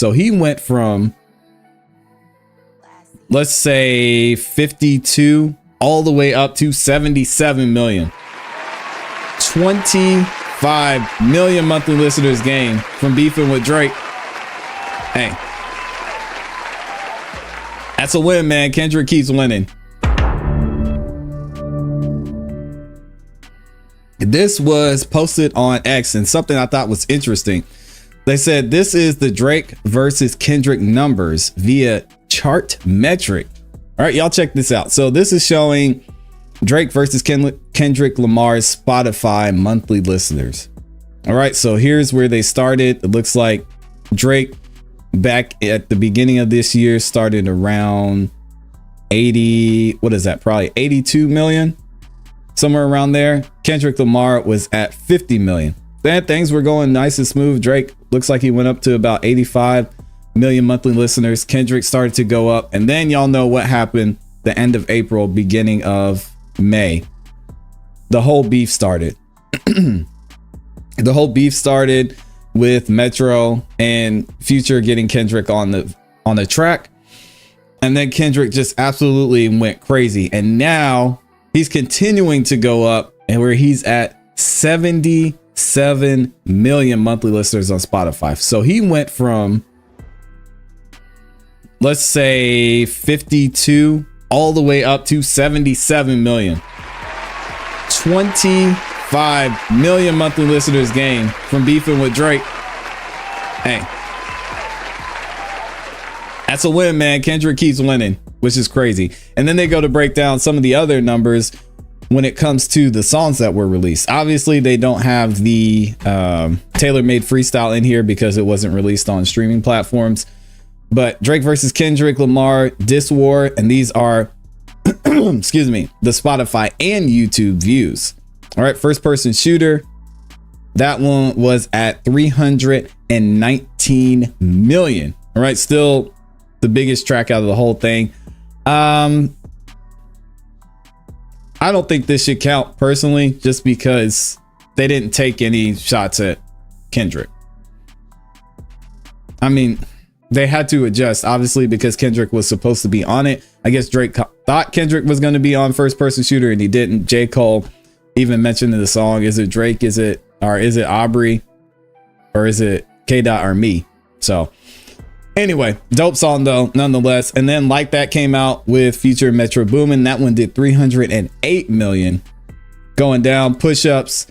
So he went from, let's say 52 all the way up to 77 million. 25 million monthly listeners gained from beefing with Drake. Hey, that's a win, man. Kendrick keeps winning. This was posted on X, and something I thought was interesting. They said this is the Drake versus Kendrick numbers via Chartmetric. All right, y'all check this out. So this is showing Drake versus Kendrick Lamar's Spotify monthly listeners. All right, so here's where they started. It looks like Drake back at the beginning of this year started around 80, what is that? Probably 82 million, somewhere around there. Kendrick Lamar was at 50 million. Then things were going nice and smooth. Drake looks like he went up to about 85 million monthly listeners. Kendrick started to go up, and then y'all know what happened the end of April, beginning of May. The whole beef started. The whole beef started with Metro and Future getting Kendrick on the track, and then Kendrick just absolutely went crazy, and now he's continuing to go up, and where he's at 77 million monthly listeners on Spotify. So he went from, let's say 52 all the way up to 77 million. 25 million monthly listeners gained from beefing with Drake. Hey, that's a win, man. Kendrick keeps winning, which is crazy. And then they go to break down some of the other numbers when it comes to the songs that were released. Obviously, they don't have the tailor-made freestyle in here because it wasn't released on streaming platforms. But Drake versus Kendrick Lamar Diss War, and these are excuse me, the Spotify and YouTube views. All right, first person shooter, that one was at 319 million. All right, still the biggest track out of the whole thing. I don't think this should count personally, just because they didn't take any shots at Kendrick. I mean, they had to adjust, obviously, because Kendrick was supposed to be on it. I guess Drake thought Kendrick was going to be on first person shooter, and he didn't. J. Cole even mentioned in the song, is it Drake? Is it Aubrey? Or is it K. Dot or me? So anyway, dope song though, nonetheless. And then Like That came out with Future Metro Boomin. That one did 308 million. Going down, Push-Ups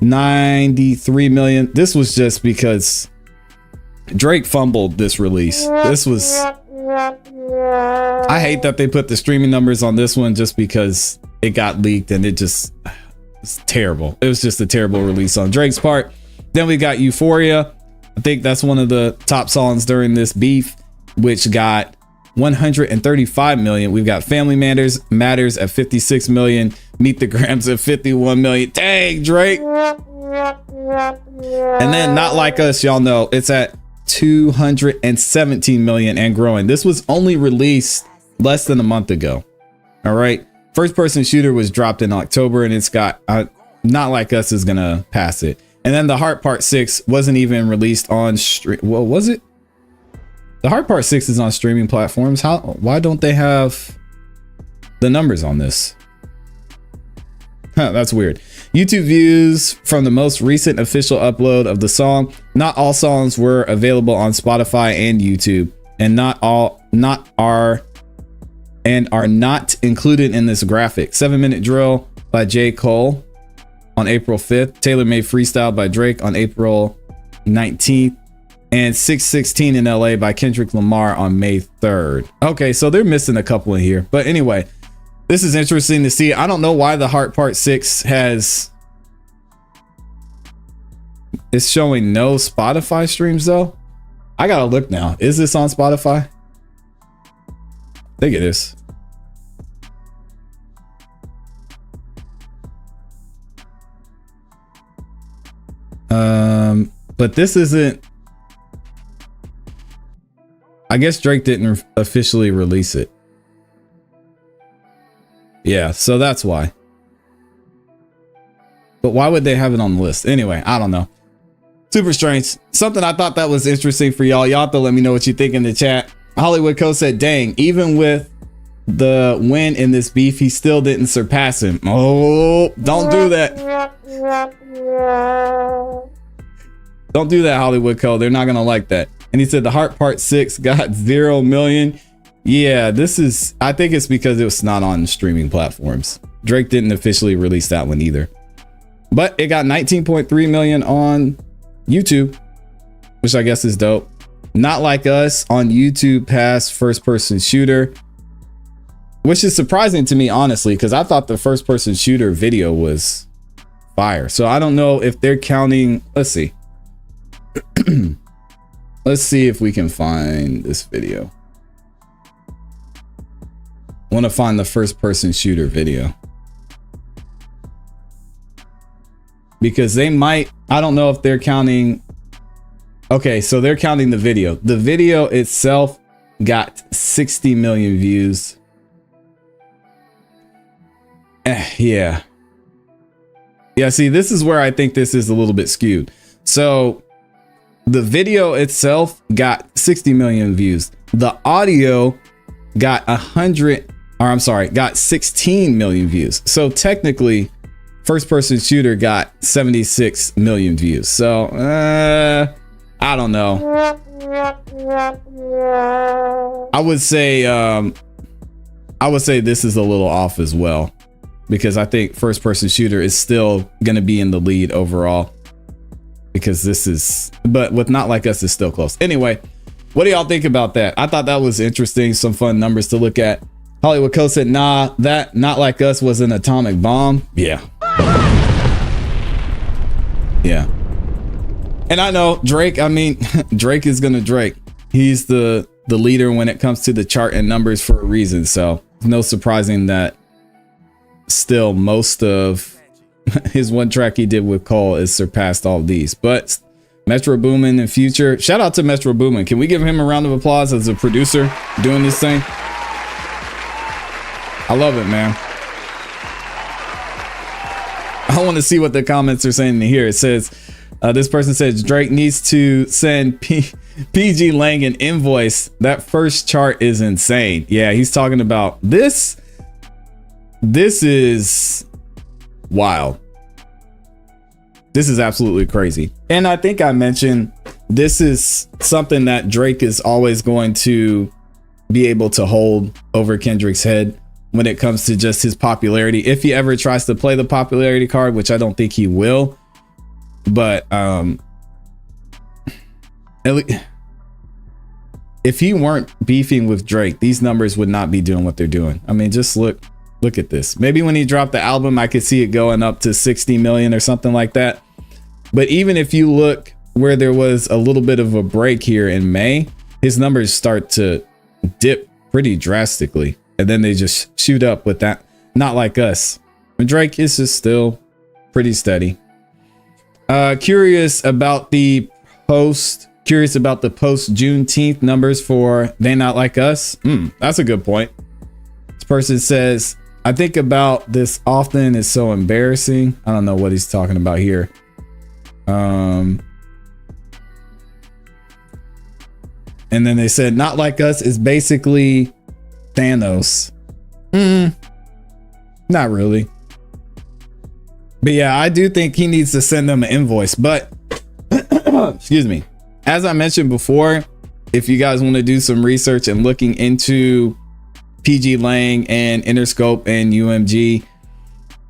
93 million. This was just because Drake fumbled this release. This was, I hate that they put the streaming numbers on this one just because it got leaked, and it's terrible. It was just a terrible release on Drake's part. Then we got Euphoria. I think that's one of the top songs during this beef, which got 135 million. We've got Family Matters at 56 million. Meet the Grams at 51 million. Dang, Drake. And then Not Like Us, y'all know it's at 217 million and growing. This was only released less than a month ago. All right, first person shooter was dropped in October, and it's got Not Like Us is gonna pass it. And then The Heart Part 6 wasn't even released on well, was it? The Heart Part 6 is on streaming platforms. Why don't they have the numbers on this? Huh, that's weird. YouTube views from the most recent official upload of the song. Not all songs were available on Spotify and YouTube, and are not included in this graphic. 7-Minute Drill by J. Cole on April 5th. Tailor Made Freestyle by Drake on April 19th. And 616 in LA by Kendrick Lamar on May 3rd. Okay, so they're missing a couple in here. But anyway, this is interesting to see. I don't know why The Heart Part 6 it's showing no Spotify streams though. I gotta look now. Is this on Spotify? I think it is. But this isn't. I guess Drake didn't officially release it. Yeah, so that's why. But why would they have it on the list? Anyway, I don't know. Super strange. Something I thought that was interesting for y'all. Y'all have to let me know what you think in the chat. Hollywood Co said, dang, even with the win in this beef, he still didn't surpass him. Oh, don't do that. Don't do that, Hollywood Co. They're not gonna like that. And he said the Heart Part 6 got 0 million. Yeah, I think it's because it was not on streaming platforms. Drake didn't officially release that one either. But it got 19.3 million on YouTube, which I guess is dope. Not Like Us on YouTube passed first person shooter, which is surprising to me, honestly, because I thought the first person shooter video was fire. So I don't know if they're counting. Let's see. Let's see if we can find this video. I want to find the first person shooter video. Because they might, I don't know if they're counting. Okay, so they're counting the video. The video itself got 60 million views. Yeah. Yeah, see, this is where I think this is a little bit skewed. So the video itself got 60 million views. The audio got got 16 million views. So technically, first person shooter got 76 million views. So I don't know. I would say this is a little off as well, because I think first person shooter is still going to be in the lead overall, because this is, but with Not Like Us is still close. Anyway, what do y'all think about that? I thought that was interesting. Some fun numbers to look at. Hollywood Co said, nah, that Not Like Us was an atomic bomb. Yeah. Yeah. And I know Drake, I mean, Drake is gonna Drake. He's the leader when it comes to the chart and numbers for a reason. So no surprising that still most of his one track he did with Cole is surpassed all of these. But Metro Boomin and Future, shout out to Metro Boomin. Can we give him a round of applause as a producer doing this thing? I love it, man. I want to see what the comments are saying here. It says, this person says Drake needs to send PG Lang an invoice. That first chart is insane. Yeah, he's talking about this. This is wild. This is absolutely crazy. And I think I mentioned this is something that Drake is always going to be able to hold over Kendrick's head when it comes to just his popularity. If he ever tries to play the popularity card, which I don't think he will. But if he weren't beefing with Drake, these numbers would not be doing what they're doing. I mean, just look at this. Maybe when he dropped the album, I could see it going up to 60 million or something like that. But even if you look where there was a little bit of a break here in May, his numbers start to dip pretty drastically. And then they just shoot up with that Not Like Us. And Drake is just still pretty steady. Curious about the post Juneteenth numbers for They Not Like Us. That's a good point. This person says, I think about this often, it's so embarrassing. I don't know what he's talking about here. And then they said Not Like Us is basically Thanos. Not really. But yeah, I do think he needs to send them an invoice. But excuse me, as I mentioned before, if you guys want to do some research and looking into PG Lang and Interscope and UMG,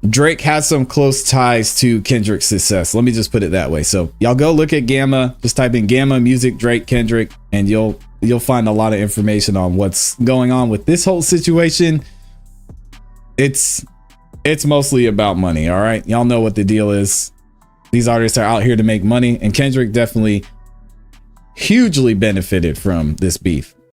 Drake has some close ties to Kendrick's success. Let me just put it that way. So y'all go look at Gamma, just type in Gamma Music Drake Kendrick, and you'll find a lot of information on what's going on with this whole situation. It's mostly about money. All right, y'all know what the deal is. These artists are out here to make money, and Kendrick definitely hugely benefited from this beef.